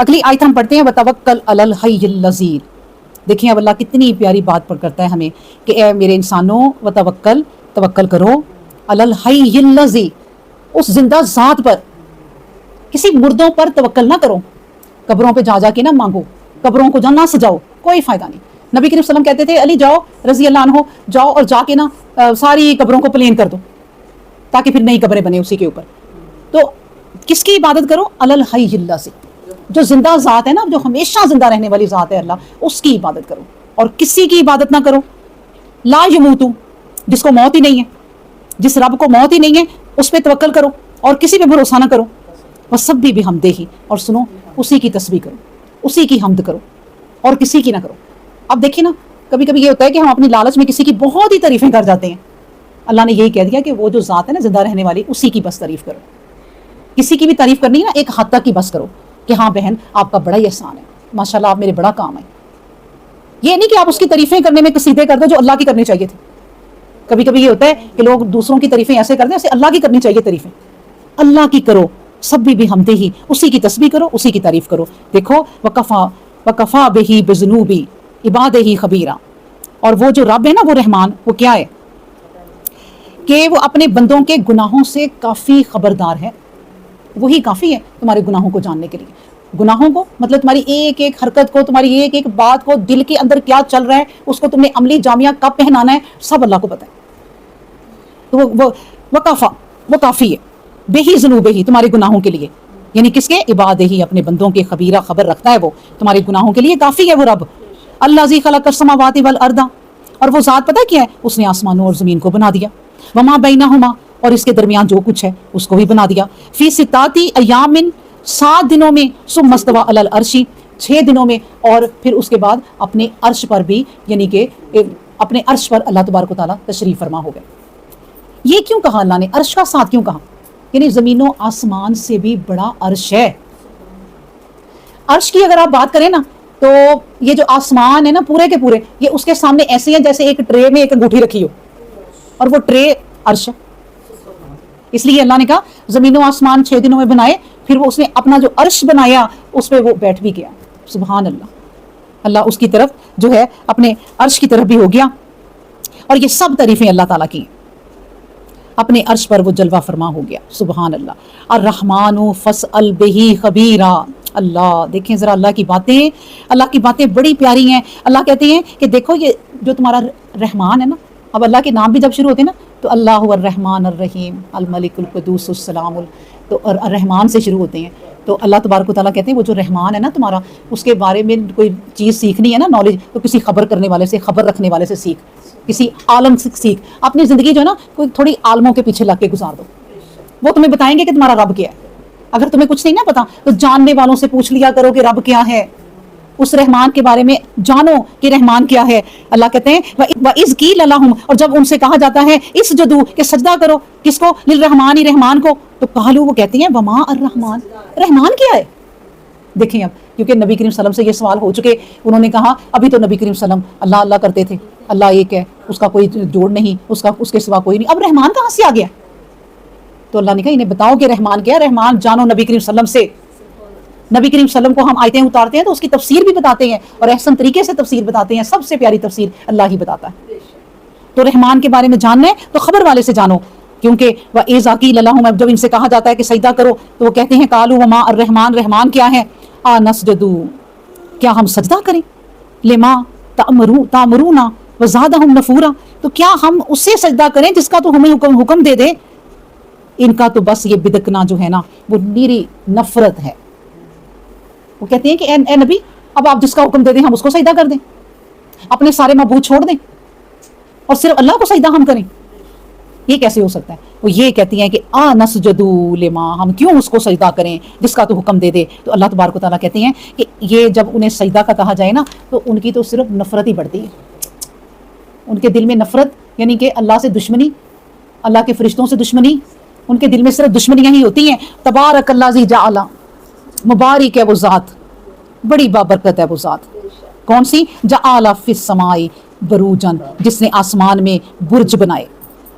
اگلی آیت ہم پڑھتے ہیں وتوکل علی الحی الذی. دیکھیں اب اللہ کتنی پیاری بات پر کرتا ہے ہمیں کہ اے میرے انسانوں توکل کرو علی الحی الذی، اس زندہ ذات پر. کسی مردوں پر توکل نہ کرو، قبروں پہ جا کے نہ مانگو، قبروں کو نہ سجاؤ، کوئی فائدہ نہیں. نبی کریم صلی اللہ علیہ وسلم کہتے تھے علی جاؤ رضی اللہ عنہ، جاؤ اور جا کے نا ساری قبروں کو پلین کر دو تاکہ پھر نئی قبریں بنے اسی کے اوپر. تو کس کی عبادت کرو؟ علی الحی الذی، جو زندہ ذات ہے نا، جو ہمیشہ زندہ رہنے والی ذات ہے اللہ، اس کی عبادت کرو اور کسی کی عبادت نہ کرو. لا یموتو، جس کو موت ہی نہیں ہے، جس رب کو موت ہی نہیں ہے اس پہ توکل کرو اور کسی پہ بھروسہ نہ کرو. وسبح بحمدہ، اور سنو اسی کی تسبیح کرو، اسی کی حمد کرو اور کسی کی نہ کرو. اب دیکھیں نا کبھی کبھی یہ ہوتا ہے کہ ہم اپنی لالچ میں کسی کی بہت ہی تعریفیں کر جاتے ہیں. اللہ نے یہی کہہ دیا کہ وہ جو ذات ہے نا زندہ رہنے والی، اسی کی بس تعریف کرو. کسی کی بھی تعریف کرنی ہے نا ایک حد تک کی بس کرو کہ ہاں بہن آپ کا بڑا ہی احسان ہے، ماشاءاللہ آپ میرے بڑا کام ہے. یہ نہیں کہ آپ اس کی تعریفیں کرنے میں قصیدے کر دو جو اللہ کی کرنی چاہیے تھی. کبھی کبھی یہ ہوتا ہے کہ لوگ دوسروں کی تعریفیں ایسے کرتے ہیں ایسے اللہ کی کرنی چاہیے تعریفیں. اللہ کی کرو، سبح بحمدہ، اسی کی تسبیح کرو، اسی کی تعریف کرو. دیکھو وکفا بہ بذنوب عبادہ خبیرا، اور وہ جو رب ہے نا وہ رحمان، وہ کیا ہے کہ وہ اپنے بندوں کے گناہوں سے کافی خبردار ہے. وہی کافی ہے تمہارے گناہوں کو جاننے کے لیے. گناہوں کو مطلب تمہاری ایک ایک حرکت کو، تمہاری ایک ایک بات کو، دل کے اندر کیا چل رہا ہے، اس کو تم نے عملی جامعہ کب پہنانا ہے، سب اللہ کو پتہ ہے. تو وہ کافی ہے. بہی ذنوبہ، تمہارے گناہوں کے لیے، یعنی کس کے؟ عبادہ، اپنے بندوں کے خبیرہ، خبر رکھتا ہے وہ تمہارے گناہوں کے لیے کافی ہے وہ رب. الذی خلق السماوات والارض، اور وہ ذات پتہ کیا ہے؟ اس نے آسمانوں اور زمین کو بنا دیا. وما بینہما، اور اس کے درمیان جو کچھ ہے اس کو بھی بنا دیا. فی ستۃ ایام، 7 دنوں میں. ثم استوی علی العرش، 6 دنوں میں، اور پھر اس کے بعد اپنے عرش پر بھی، یعنی کہ اپنے عرش پر اللہ تبارک و تعالیٰ تشریف فرما ہو گئے. یہ کیوں کہا اللہ نے؟ عرش کا ساتھ کیوں کہا؟ یعنی زمین و آسمان سے بھی بڑا عرش ہے. عرش کی اگر آپ بات کریں نا تو یہ جو آسمان ہے نا پورے کے پورے، یہ اس کے سامنے ایسے ہیں جیسے ایک ٹرے میں ایک انگوٹھی رکھی ہو، اور وہ ٹرے عرش ہے. اس لیے اللہ نے کہا زمین و آسمان 6 دنوں میں بنائے، پھر وہ اس نے اپنا جو عرش بنایا اس پہ وہ بیٹھ بھی گیا. سبحان اللہ، اللہ اس کی طرف جو ہے اپنے عرش کی طرف بھی ہو گیا. اور یہ سب تعریفیں اللہ تعالیٰ کی، اپنے عرش پر وہ جلوہ فرما ہو گیا. سبحان اللہ. الرحمن فاسأل بہ خبیرا. اللہ دیکھیں ذرا اللہ کی باتیں بڑی پیاری ہیں. اللہ کہتے ہیں کہ دیکھو یہ جو تمہارا رحمان ہے نا، اب اللہ کے نام بھی جب شروع ہوتے ہیں نا تو اللہ الرحمن الرحیم الملک القدوس السلام، تو الرحمن سے شروع ہوتے ہیں. تو اللہ تبارک و تعالیٰ کہتے ہیں وہ جو رحمان ہے نا تمہارا، اس کے بارے میں کوئی چیز سیکھنی ہے نا، نالج، تو کسی خبر کرنے والے سے، خبر رکھنے والے سے سیکھ، کسی عالم سے سیکھ. اپنی زندگی جو ہے نا کوئی تھوڑی عالموں کے پیچھے لگ کے گزار دو، وہ تمہیں بتائیں گے کہ تمہارا رب کیا ہے. اگر تمہیں کچھ نہیں نا پتا تو جاننے والوں سے پوچھ لیا کرو کہ رب کیا ہے، اس رحمان کے بارے میں جانو کہ رحمان کیا ہے. اللہ کہتے ہیں وَإِذْ قِيلَ لَهُمْ، اور جب ان سے کہا جاتا ہے اسجدوا، کہ سجدہ کرو، کس کو؟ للرحمن، رحمان کو. تو قالوا، وہ کہتے ہیں وما الرحمن، رحمان کیا ہے؟ دیکھیں اب کیونکہ نبی کریم صلی اللہ علیہ وسلم سے یہ سوال ہو چکے، انہوں نے کہا ابھی تو نبی کریم صلی اللہ علیہ وسلم اللہ اللہ کرتے تھے، اللہ ایک ہے، اس کا کوئی جوڑ نہیں، اس کے سوا کوئی نہیں، اب رحمان کہاں سے آ گیا؟ تو اللہ نے کہا انہیں بتاؤ کہ رحمان کیا ہے. رحمان جانو نبی کریم صلی اللہ علیہ وسلم سے. نبی کریم صلی اللہ علیہ وسلم کو ہم آیتیں اتارتے ہیں تو اس کی تفسیر بھی بتاتے ہیں اور احسن طریقے سے تفسیر بتاتے ہیں. سب سے پیاری تفسیر اللہ ہی بتاتا ہے. تو رحمان کے بارے میں جاننا ہے تو خبر والے سے جانو، کیونکہ وَإِذَا قِيلَ لَهُمْ، جب ان سے کہا جاتا ہے کہ سجدہ کرو تو وہ کہتے ہیں قالوا وما الرحمن، رحمان کیا ہے؟ نسجد، کیا ہم سجدہ کریں؟ لما تأمرون وزادہم نفورا، تو کیا ہم اسے سجدہ کریں جس کا تو ہمیں حکم دے دے. ان کا تو بس یہ بدکنا جو ہے نا وہ نیری نفرت ہے. وہ کہتے ہیں کہ اے نبی اب آپ جس کا حکم دے دیں ہم اس کو سجدہ کر دیں، اپنے سارے معبود چھوڑ دیں اور صرف اللہ کو سجدہ ہم کریں. یہ کیسے ہو سکتا ہے؟ وہ یہ کہتی ہیں کہ نسجدوا لما، ہم کیوں اس کو سجدہ کریں جس کا تو حکم دے دے. تو اللہ تبارک و تعالیٰ کہتے ہیں کہ یہ جب انہیں سجدہ کا کہا جائے نا تو ان کی تو صرف نفرت ہی بڑھتی ہے. ان کے دل میں نفرت، یعنی کہ اللہ سے دشمنی، اللہ کے فرشتوں سے دشمنی، ان کے دل میں صرف دشمنیاں ہی ہوتی ہیں. تبارک الذی جعل، مبارک ہے وہ ذات، بڑی بابرکت ہے وہ ذات. کون سی؟ جعل فی السماء بروجن، جس نے آسمان میں برج بنائے.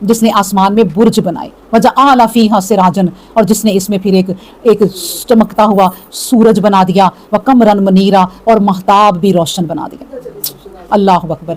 جس نے آسمان میں برج بنائے، وجعل فیہا سراجن، اور جس نے اس میں پھر ایک چمکتا ہوا سورج بنا دیا، وقمرا منیرا، اور مہتاب بھی روشن بنا دیا۔ اللہ اکبر۔